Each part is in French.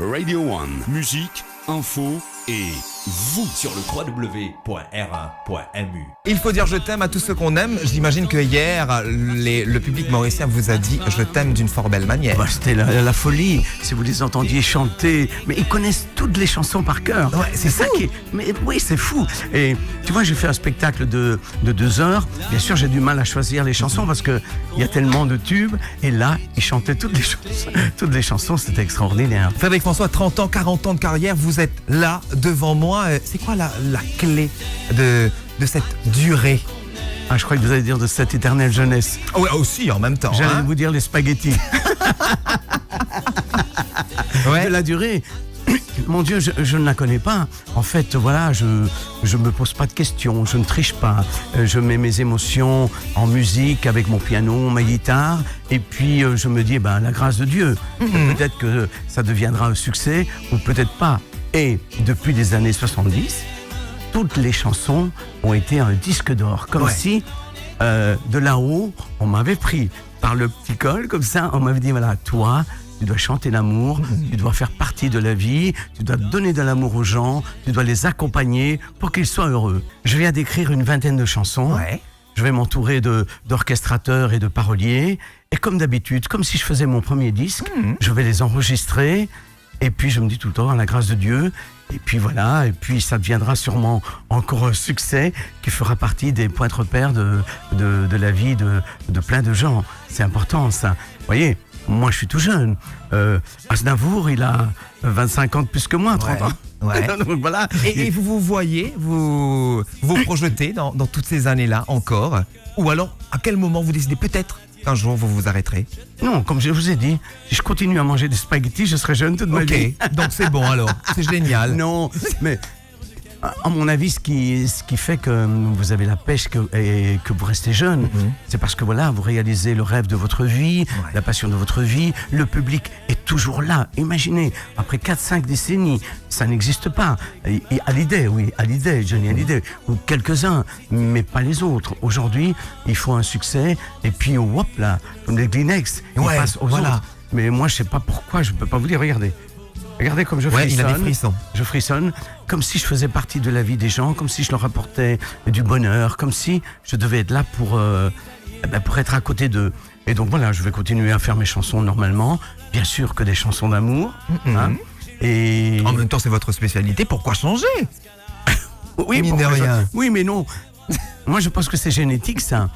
Radio One. Musique, info et vous sur le www.r1.mu. Il faut dire je t'aime à tous ceux qu'on aime. J'imagine que hier, le public mauricien vous a dit je t'aime d'une fort belle manière. Bah, c'était la folie. Si vous les entendiez chanter, mais ils connaissent toutes les chansons par cœur. Ouais, c'est ça fou. qui est... Mais oui, c'est fou. Et tu vois, j'ai fait un spectacle de 2 heures. Bien sûr, j'ai du mal à choisir les chansons parce que il y a tellement de tubes. Et là, ils chantaient toutes les chansons. Toutes les chansons, c'était extraordinaire. Frédéric François, 30 ans, 40 ans de carrière, vous êtes là devant moi. C'est quoi la clé de cette durée? Ah, je crois que vous allez dire de cette éternelle jeunesse. Oui, aussi en même temps. J'allais vous dire les spaghettis. Ouais. De la durée. Mon Dieu, je ne la connais pas. En fait, voilà, je me pose pas de questions, je ne triche pas. Je mets mes émotions en musique avec mon piano, ma guitare, et puis je me dis, la grâce de Dieu. Peut-être que ça deviendra un succès, ou peut-être pas. Et depuis les années 70, toutes les chansons ont été un disque d'or. Comme si, de là-haut, on m'avait pris par le petit col, comme ça, on m'avait dit, voilà, toi, tu dois chanter l'amour, tu dois faire partie de la vie, tu dois donner de l'amour aux gens, tu dois les accompagner pour qu'ils soient heureux. Je viens d'écrire une 20aine de chansons. Ouais. Je vais m'entourer d'orchestrateurs et de paroliers. Et comme d'habitude, comme si je faisais mon premier disque, je vais les enregistrer. Et puis je me dis tout le temps, à la grâce de Dieu. Et puis voilà, et puis ça deviendra sûrement encore un succès qui fera partie des points de repère de la vie de plein de gens. C'est important ça. Vous voyez, moi je suis tout jeune. Aznavour, il a 25 ans de plus que moi, 30 ans. Ouais. Donc voilà. Et vous voyez, vous projetez dans toutes ces années-là encore? Ou alors, à quel moment vous décidez peut-être qu'un jour vous vous arrêterez? Non, comme je vous ai dit, si je continue à manger des spaghettis, je serai jeune toute ma vie. Ok, donc c'est bon alors, c'est génial. Non, mais à mon avis, ce qui fait que vous avez la pêche et que vous restez jeune, c'est parce que voilà, vous réalisez le rêve de votre vie, la passion de votre vie. Le public est toujours là. Imaginez, après 4-5 décennies, ça n'existe pas. Et Hallyday, oui, Hallyday, Johnny Hallyday, ou quelques-uns, mais pas les autres. Aujourd'hui, il faut un succès, et puis hop là, comme les Kleenex, on passe aux autres. Mais moi, je sais pas pourquoi, je peux pas vous dire, regardez. Regardez comme je frissonne. Il a des frissons. Je frissonne, comme si je faisais partie de la vie des gens, comme si je leur apportais du bonheur, comme si je devais être là pour être à côté d'eux. Et donc voilà, je vais continuer à faire mes chansons normalement, bien sûr que des chansons d'amour. Hein, et En même temps, c'est votre spécialité, pourquoi changer? oui, mine de rien. Oui, mais non. Moi, je pense que c'est génétique, ça.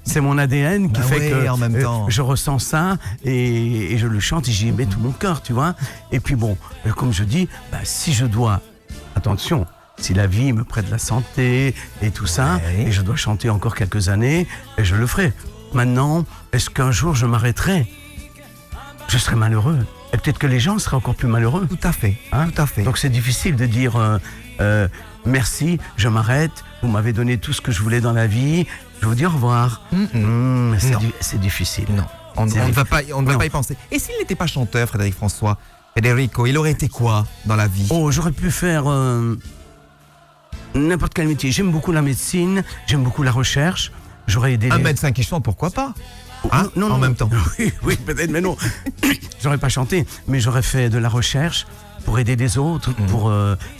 C'est mon ADN qui fait que en même temps. je ressens ça et je le chante et j'y mets tout mon cœur, tu vois. Et puis bon, comme je dis, si je dois, attention, si la vie me prête la santé et tout ça, et je dois chanter encore quelques années, et je le ferai. Maintenant, est-ce qu'un jour je m'arrêterai? Je serai malheureux. Et peut-être que les gens seraient encore plus malheureux. Tout à fait, Hein? tout à fait. Donc c'est difficile de dire merci, je m'arrête, vous m'avez donné tout ce que je voulais dans la vie, je vous dis au revoir. C'est difficile. Non, on ne va pas y penser. Et s'il n'était pas chanteur, Frédéric François, Federico, il aurait été quoi dans la vie? Oh, j'aurais pu faire n'importe quel métier. J'aime beaucoup la médecine, j'aime beaucoup la recherche. J'aurais aidé Un médecin qui chante, pourquoi pas? non, en même temps. Oui, peut-être, mais non. J'aurais pas chanté, mais j'aurais fait de la recherche pour aider les autres.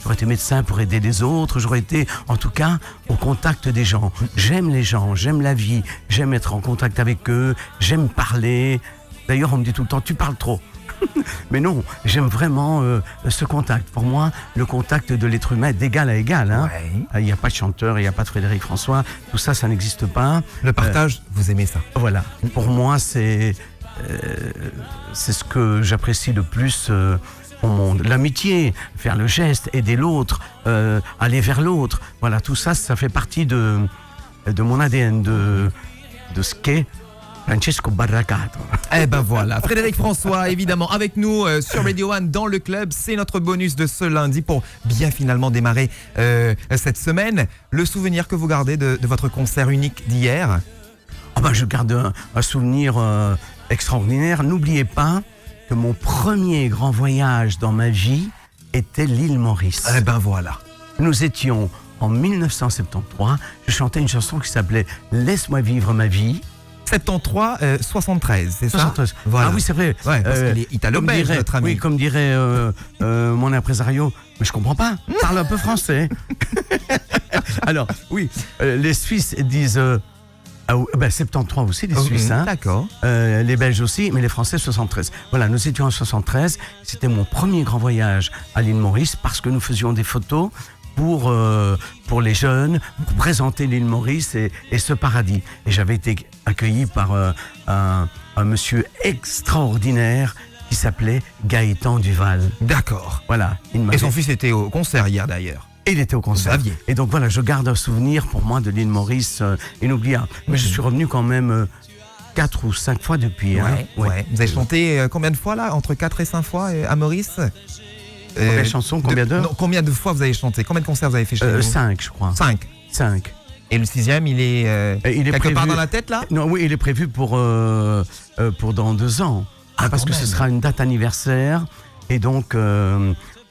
J'aurais été médecin pour aider les autres. J'aurais été, en tout cas, au contact des gens. J'aime les gens, j'aime la vie, j'aime être en contact avec eux, j'aime parler. D'ailleurs, on me dit tout le temps, tu parles trop. Mais non, j'aime vraiment ce contact. Pour moi, le contact de l'être humain est d'égal à égal. Hein. Il n'y a pas de chanteur, il n'y a pas de Frédéric François. Tout ça, ça n'existe pas. Le partage, vous aimez ça? Voilà. Pour moi, c'est ce que j'apprécie le plus au monde. L'amitié, faire le geste, aider l'autre, aller vers l'autre. Voilà, tout ça, ça fait partie de mon ADN, de ce qu'est Francesco Barracato. Eh ben voilà, Frédéric François, évidemment, avec nous sur Radio One dans le club. C'est notre bonus de ce lundi pour bien finalement démarrer cette semaine. Le souvenir que vous gardez de votre concert unique d'hier? Je garde un souvenir extraordinaire. N'oubliez pas que mon premier grand voyage dans ma vie était l'île Maurice. Eh ben voilà. Nous étions en 1973. Je chantais une chanson qui s'appelait « Laisse-moi vivre ma vie ». 73, 73, c'est ça 73. Voilà. Ah oui, c'est vrai. Ouais, parce qu'il est italo-belge, notre ami. Oui, comme dirait mon impresario, mais je comprends pas. Parle un peu français. Alors, oui, les Suisses disent 73 aussi, les Suisses. Hein. D'accord. Les Belges aussi, mais les Français 73. Voilà, nous étions en 73. C'était mon premier grand voyage à l'île Maurice parce que nous faisions des photos pour les jeunes, pour présenter l'île Maurice et ce paradis. Et j'avais été accueilli par un monsieur extraordinaire qui s'appelait Gaëtan Duval. D'accord. Voilà. Et son fils était au concert hier d'ailleurs. Et il était au concert. Xavier. Et donc voilà, je garde un souvenir pour moi de l'île Maurice inoubliable. Mais je suis revenu quand même 4 ou 5 fois depuis. Ouais. Vous avez chanté combien de fois là? Entre 4 et 5 fois à Maurice? Combien de chansons? Combien d'heures? Non, combien de fois vous avez chanté? Combien de concerts vous avez fait chez vous? 5, je crois. 5. 5. Et le 6e, il est, quelque prévu, part dans la tête là? Non, oui, il est prévu pour dans 2 ans. Parce que ce sera une date anniversaire. Et donc,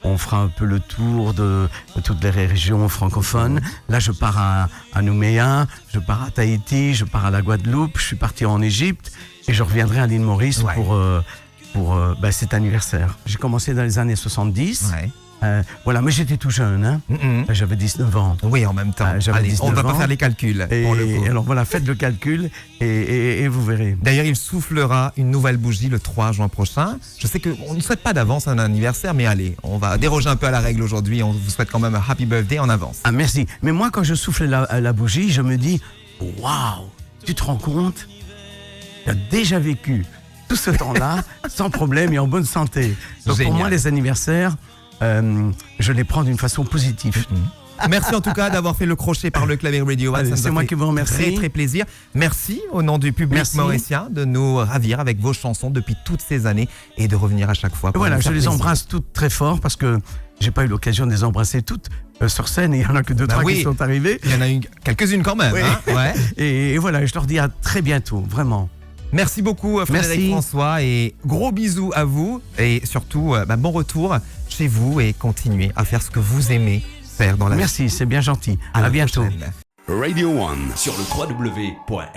on fera un peu le tour de toutes les régions francophones. Là, je pars à Nouméa, je pars à Tahiti, je pars à la Guadeloupe, je suis parti en Égypte et je reviendrai à l'île Maurice pour cet anniversaire. J'ai commencé dans les années 70. Ouais. Voilà, mais j'étais tout jeune. Hein. J'avais 19 ans. Oui, en même temps. Allez, on ne va pas faire les calculs. Pour le coup. Alors voilà, faites le calcul et vous verrez. D'ailleurs, il soufflera une nouvelle bougie le 3 juin prochain. Je sais qu'on ne souhaite pas d'avance un anniversaire, mais allez, on va déroger un peu à la règle aujourd'hui. On vous souhaite quand même un happy birthday en avance. Ah, merci. Mais moi, quand je souffle la bougie, je me dis, waouh, tu te rends compte? Tu as déjà vécu tout ce temps-là sans problème et en bonne santé. Donc pour moi, les anniversaires, je les prends d'une façon positive. Merci en tout cas d'avoir fait le crochet par le clavier Radio One. C'est moi qui vous remercie. Très très plaisir. Merci au nom du public mauricien de nous ravir avec vos chansons depuis toutes ces années et de revenir à chaque fois. Voilà, je les embrasse toutes très fort parce que j'ai pas eu l'occasion de les embrasser toutes sur scène et il y en a que 2-3 qui sont arrivées. Il y en a quelques-unes quand même. Oui. Hein, ouais. Et voilà, je leur dis à très bientôt, vraiment. Merci beaucoup Frédéric François et gros bisous à vous et surtout bon retour chez vous et continuez à faire ce que vous aimez faire dans la vie. Merci, c'est bien gentil. À bientôt. Radio One sur le www.r1.mu.